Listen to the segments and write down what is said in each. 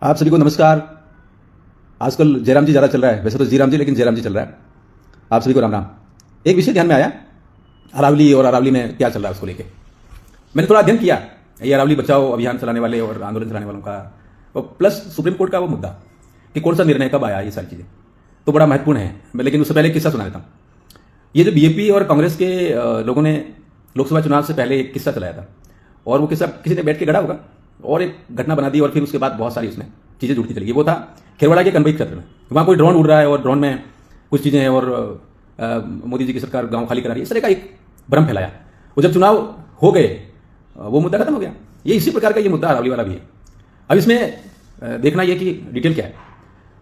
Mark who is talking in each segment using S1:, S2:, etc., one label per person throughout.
S1: आप सभी को नमस्कार। आजकल जयराम जी ज़्यादा चल रहा है, वैसे तो जीराम जी, लेकिन जयराम जी चल रहा है। आप सभी को राम राम। एक विषय ध्यान में आया, अरावली और अरावली में क्या चल रहा है उसको लेके मैंने थोड़ा अध्ययन किया। ये अरावली बचाओ अभियान चलाने वाले और आंदोलन चलाने वालों का, और प्लस सुप्रीम कोर्ट का वो मुद्दा कि कौन सा निर्णय कब आया, ये सारी चीज़ें तो बड़ा महत्वपूर्ण है। लेकिन उससे पहले किस्सा सुना देता हूँ। ये जो बीजेपी और कांग्रेस के लोगों ने लोकसभा चुनाव से पहले एक किस्सा चलाया था, और वो किस्सा किसी ने बैठ के गढ़ा होगा और एक घटना बना दी, और फिर उसके बाद बहुत सारी उसमें चीज़ें जुड़ती चली गई। वो था खेरवाड़ा के कनबई क्षेत्र में, वहाँ कोई ड्रोन उड़ रहा है और ड्रोन में कुछ चीज़ें हैं, और मोदी जी की सरकार गांव खाली करा रही है, इस तरह का एक भ्रम फैलाया। वो जब चुनाव हो गए, वो मुद्दा खत्म हो गया। ये इसी प्रकार का ये मुद्दा अरावली वाला भी है। अब इसमें देखना ये कि डिटेल क्या है।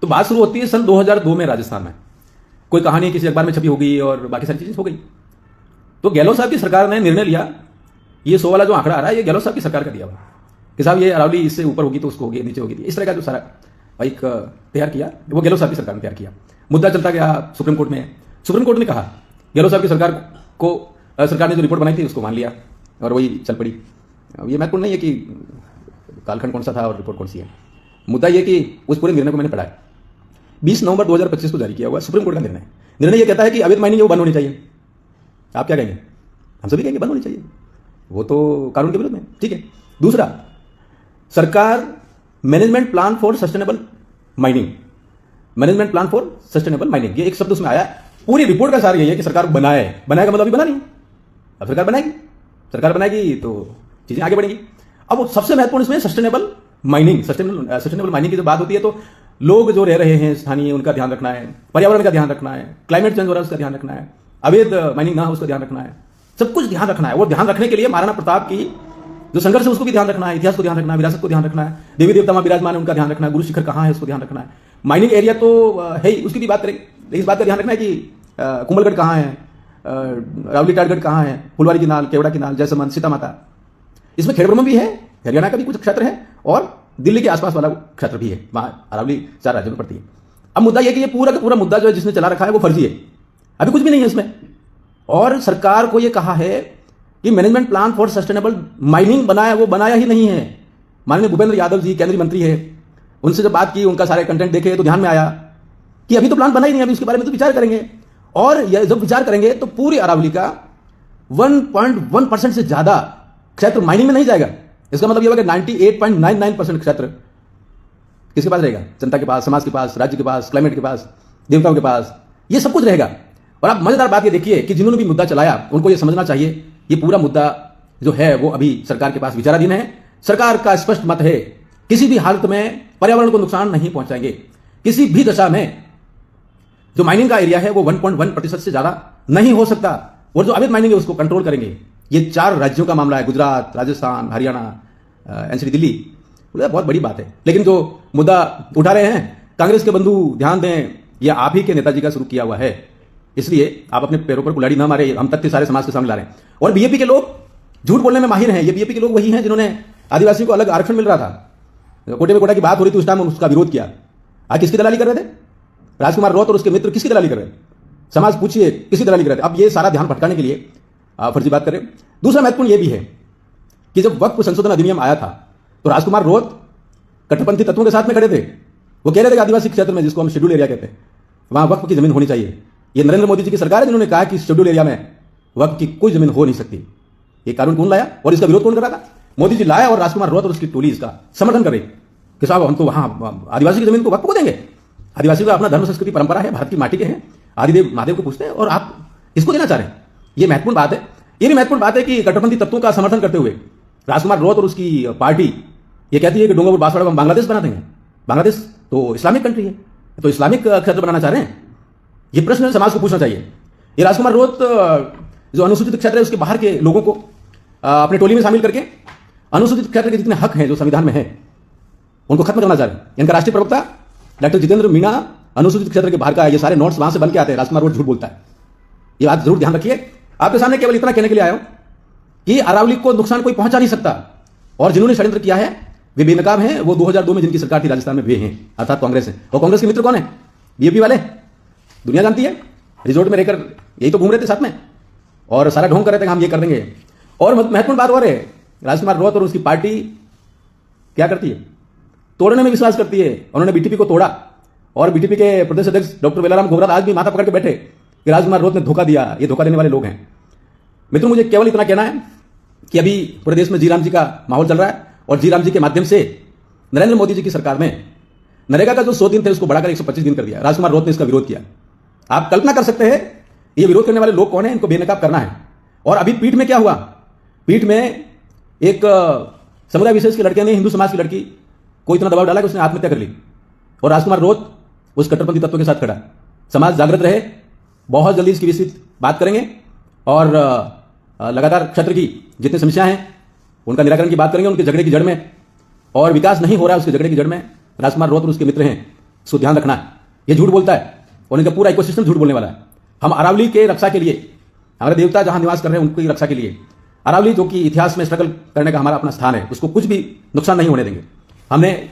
S1: तो बात शुरू होती है सन 2002 में राजस्थान में। कोई कहानी किसी अखबार में छपी होगी और बाकी सारी चीज़ें हो गई। तो गहलोत साहब की सरकार ने निर्णय लिया, ये 100 वाला जो आंकड़ा आ रहा है ये गहलोत साहब की सरकार का दिया हुआ कि साहब ये अरावली इससे ऊपर होगी तो उसको होगी, नीचे होगी, इस तरह का जो सारा एक तैयार किया, वो गहलोत साहब की सरकार ने तैयार किया। मुद्दा चलता गया सुप्रीम कोर्ट में। सुप्रीम कोर्ट ने कहा, गहलोत साहब की सरकार ने जो रिपोर्ट बनाई थी उसको मान लिया और वही चल पड़ी। ये महत्वपूर्ण नहीं है कि कालखंड कौन सा था और रिपोर्ट कौन सी है। मुद्दा ये कि उस पूरे निर्णय को मैंने पढ़ा है। 20 नवंबर 2025 को जारी किया हुआ सुप्रीम कोर्ट का निर्णय ये कहता है कि अवैध माइनिंग वो बंद होनी चाहिए। आप क्या कहेंगे? हम सभी कहेंगे बंद होनी चाहिए, वो तो कानून के विरुद्ध में, ठीक है। दूसरा, सरकार management plan for sustainable mining, management plan for sustainable mining, ये एक शब्द उसमें आया। पूरी रिपोर्ट का सार यही है कि सरकार बनाएगा मतलब अभी बना नहीं, अब सरकार बनाएगी तो चीजें आगे बढ़ेगी। अब सबसे महत्वपूर्ण इसमें सस्टेनेबल माइनिंग की जब बात होती है तो लोग जो रह रहे हैं स्थानीय, उनका ध्यान रखना है, पर्यावरण का ध्यान रखना है, क्लाइमेट चेंज हो रहा है उसका ध्यान रखना है, अवैध माइनिंग ना हो उसका ध्यान रखना है, सब कुछ ध्यान रखना है। वो ध्यान रखने के लिए महाराणा प्रताप की जो संघर्ष है उसको भी ध्यान रखना है, इतिहास को ध्यान रखना है, विरासत को ध्यान रखना है, देवी देवता वहां विराजमान है उनका ध्यान रखना है, गुरु शिखर कहाँ है उसको ध्यान रखना है, माइनिंग एरिया तो है ही, उसकी भी बात करेंगे। इस बात का ध्यान रखना है कि कुंभलगढ़ कहाँ है, रावली टाटगढ़ कहाँ है, फुलवारी की नाल, केवड़ा की नाल, जयसमंद, सीता माता, इसमें खेड़ब्रह्म भी है, हरियाणा का भी कुछ क्षेत्र है, और दिल्ली के आसपास वाला क्षेत्र भी है। वहां अरावली 4 राज्यों में पड़ती है। अब मुद्दा यह कि ये पूरा का पूरा मुद्दा जो है जिसने चला रखा है वो फर्जी है, अभी कुछ भी नहीं है इसमें। और सरकार को यह कहा है कि management plan for sustainable mining बनाया, वो बनाया ही नहीं है। माननीय भूपेंद्र यादव जी केंद्रीय मंत्री है, उनसे जब बात की, उनका सारे कंटेंट देखे तो ध्यान में आया कि अभी तो प्लान बना ही नहीं, अभी उसके बारे में तो विचार करेंगे। और जब विचार करेंगे तो पूरी अरावली का 1.1% से ज्यादा क्षेत्र माइनिंग में नहीं जाएगा। इसका मतलब यह होगा कि 98.99% क्षेत्र किसके पास रहेगा? जनता के पास, समाज के पास, राज्य के पास, क्लाइमेट के पास, देवताओं के पास, ये सब कुछ रहेगा। और आप मजेदार बात ये देखिए कि जिन्होंने भी मुद्दा चलाया उनको ये समझना चाहिए ये पूरा मुद्दा जो है वो अभी सरकार के पास विचाराधीन है। सरकार का स्पष्ट मत है किसी भी हालत में पर्यावरण को नुकसान नहीं पहुंचाएंगे। किसी भी दशा में जो माइनिंग का एरिया है वो 1.1% से ज्यादा नहीं हो सकता, और जो अवैध माइनिंग है उसको कंट्रोल करेंगे। ये 4 राज्यों का मामला है, गुजरात, राजस्थान, हरियाणा, एनसीडी, दिल्ली। बहुत बड़ी बात है। लेकिन जो मुद्दा उठा रहे हैं कांग्रेस के बंधु, ध्यान दें, यह आप ही के नेताजी का शुरू किया हुआ है, इसलिए आप अपने पैरों पर कुल्हाड़ी ना मारे। हम तथ्य सारे समाज के सामने ला रहे हैं। और बीजेपी के लोग झूठ बोलने में माहिर हैं। ये बीजेपी के लोग वही हैं जिन्होंने आदिवासियों को अलग आरक्षण मिल रहा था, कोटे में कोटा की बात हो रही थी, उस टाइम उसका विरोध किया। आज किसकी दलाली कर रहे थे? राजकुमार रौत और उसके मित्र किसकी दलाली कर रहे थे? समाज पूछिए किसकी दलाली कर रहे थे? अब ये सारा ध्यान भटकाने के लिए फर्जी बात करें। दूसरा महत्वपूर्ण यह भी है कि जब वक्फ संशोधन अधिनियम आया था तो राजकुमार रौत कट्टरपंथी तत्वों के साथ में खड़े थे। वो कह रहे थे कि आदिवासी क्षेत्र में, जिसको हम शेड्यूल एरिया कहते हैं, वहां वक्फ की जमीन होनी चाहिए। ये नरेंद्र मोदी जी की सरकार है जिन्होंने कहा कि शेड्यूल एरिया में वक्फ की कोई जमीन हो नहीं सकती। ये कानून कौन लाया और इसका विरोध कौन कर रहा था? मोदी जी लाया, और राजकुमार रौत और उसकी टोली इसका समर्थन कर रही कि साहब हम तो वहां आदिवासी की जमीन को वक्फ को देंगे। आदिवासी का अपना धर्म, संस्कृति, परंपरा है, भारत की माटी के हैं, आदिदेव महादेव को पूछते हैं, और आप इसको देना चाह रहे हैं। ये महत्वपूर्ण बात है। ये भी महत्वपूर्ण बात है कि कट्टरपंथी तत्वों का समर्थन करते हुए राजकुमार रौत और उसकी पार्टी ये कहती है कि डोंगरपुर बांसवाड़ा को हम बांग्लादेश बना देंगे। बांग्लादेश तो इस्लामिक कंट्री है, तो इस्लामिक क्षेत्र बनाना चाह रहे हैं। ये प्रश्न समाज को पूछना चाहिए। ये राजकुमार रौत जो अनुसूचित क्षेत्र है उसके बाहर के लोगों को अपने टोली में शामिल करके अनुसूचित क्षेत्र के जितने हक हैं जो संविधान में है उनको खत्म करना चाह रहे हैं। इनका राष्ट्रीय प्रवक्ता डॉक्टर जितेंद्र मीणा अनुसूचित क्षेत्र के बाहर का है। ये सारे नोट्स वहां से बन के आते हैं। राजकुमार रौत झूठ बोलता है, ये बात जरूर ध्यान रखिए। आपके सामने केवल इतना कहने के लिए आया हूं कि अरावली को नुकसान कोई पहुंचा नहीं सकता, और जिन्होंने षड्यंत्र किया है वे बेनकाब हैं। वो 2002 में जिनकी सरकार थी राजस्थान में वे हैं, अर्थात कांग्रेस है। और कांग्रेस के मित्र कौन है? बीजेपी वाले, दुनिया जानती है। रिजोर्ट में रहकर यही तो घूम रहे थे साथ में, और सारा ढोंग कर रहे थे कि हम ये कर देंगे। और महत्वपूर्ण बात और है, राजकुमार रौत और उसकी पार्टी क्या करती है? तोड़ने में विश्वास करती है। उन्होंने बीटीपी को तोड़ा और बीटीपी के प्रदेश अध्यक्ष डॉक्टर वेलाराम घोगराल आज भी माथा पकड़ के बैठे कि राजकुमार रोत ने धोखा दिया, ये धोखा देने वाले लोग हैं। मित्रों, मुझे केवल इतना कहना है कि अभी पूरे देश में जी राम जी का माहौल चल रहा है और जी राम जी के माध्यम से नरेंद्र मोदी जी की सरकार ने नरेगा का जो 100 दिन थे उसको बढ़ाकर 125 दिन कर दिया। राजकुमार रोत ने इसका विरोध किया। आप कल्पना कर सकते हैं ये विरोध करने वाले लोग कौन है, इनको बेनकाब करना है। और अभी पीठ में क्या हुआ, पीठ में एक समुदाय विशेष की लड़कियां ने, हिंदू समाज की लड़की को इतना दबाव डाला कि उसने आत्महत्या कर ली और राजकुमार रोत उस कट्टरपंथी तत्व के साथ खड़ा। समाज जागृत रहे, बहुत जल्दी इसकी विस्तृत बात करेंगे और लगातार क्षेत्र की जितनी समस्याएं हैं उनका निराकरण की बात करेंगे। उनके झगड़े की जड़ में और विकास नहीं हो रहा है उसके झगड़े की जड़ में राजकुमार रोत और उसके मित्र हैं, इसको ध्यान रखना है। ये झूठ बोलता है और इनका पूरा इकोसिस्टम झूठ बोलने वाला है। हम अरावली के रक्षा के लिए, हमारे देवता जहां निवास कर रहे हैं उनकी रक्षा के लिए, अरावली जो कि इतिहास में स्ट्रगल करने का हमारा अपना स्थान है, उसको कुछ भी नुकसान नहीं होने देंगे। हमने